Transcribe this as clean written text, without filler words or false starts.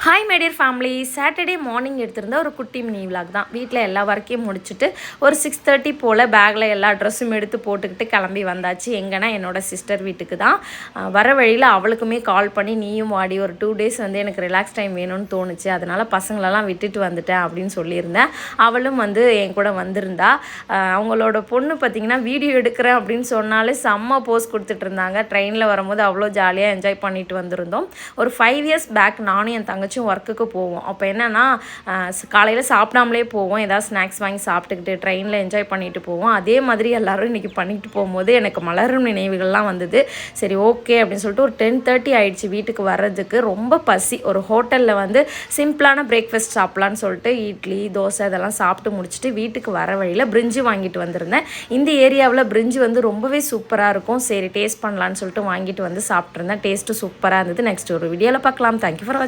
Hi my dear family. Saturday morning எடுத்திருந்த ஒரு குட்டி மினி விலாக் தான். வீட்டில் எல்லா ஒர்க்கையும் முடிச்சுட்டு ஒரு 6:30 போல் பேக்கில் எல்லா ட்ரெஸ்ஸும் எடுத்து போட்டுக்கிட்டு கிளம்பி வந்தாச்சு. எங்கன்னா என்னோடய சிஸ்டர் வீட்டுக்கு தான். வர வழியில் அவளுக்குமே கால் பண்ணி நீயும் வாடி, ஒரு 2 days வந்து எனக்கு ரிலாக்ஸ் டைம் வேணும்னு தோணுச்சு, அதனால் பசங்களெல்லாம் விட்டுட்டு வந்துட்டேன் அப்படின்னு சொல்லியிருந்தேன். அவளும் வந்து என் கூட வந்திருந்தா. அவங்களோட பொண்ணு பார்த்திங்கன்னா வீடியோ எடுக்கிறேன் அப்படின்னு சொன்னாலே செம்ம போஸ் கொடுத்துட்டு இருந்தாங்க. ட்ரெயினில் வரும்போது அவ்வளோ ஜாலியாக என்ஜாய் பண்ணிட்டு வந்திருந்தோம். ஒரு 5 years பேக் நானும் என் தங்கச்சி ஒர்க்குக்கு போவோம். அப்போ என்னென்னா காலையில் சாப்பிடாமலே போவோம், ஏதாவது ஸ்நாக்ஸ் வாங்கி சாப்பிட்டுக்கிட்டு ட்ரெயினில் என்ஜாய் பண்ணிட்டு போவோம். அதே மாதிரி எல்லோரும் இன்றைக்கி பண்ணிட்டு போகும்போது எனக்கு மலரும் நினைவுகள்லாம் வந்தது. சரி ஓகே அப்படின்னு சொல்லிட்டு ஒரு 10:30 ஆகிடுச்சு வீட்டுக்கு வர்றதுக்கு. ரொம்ப பசி. ஒரு ஹோட்டலில் வந்து சிம்பிளான பிரேக்ஃபாஸ்ட் சாப்பிட்லான்னு சொல்லிட்டு இட்லி தோசை இதெல்லாம் சாப்பிட்டு முடிச்சுட்டு வீட்டுக்கு வர வழியில் பிரிஞ்சு வாங்கிட்டு வந்திருந்தேன். இந்த ஏரியாவில் பிரிஞ்சு வந்து ரொம்பவே சூப்பராக இருக்கும். சரி டேஸ்ட் பண்ணலான்னு சொல்லிட்டு வாங்கிட்டு வந்து சாப்பிட்ருந்தேன். டேஸ்ட்டு சூப்பராக இருந்தது. நெக்ஸ்ட் ஒரு வீடியோவில் பார்க்கலாம். தேங்க்யூ ஃபார் வாட்சிங்.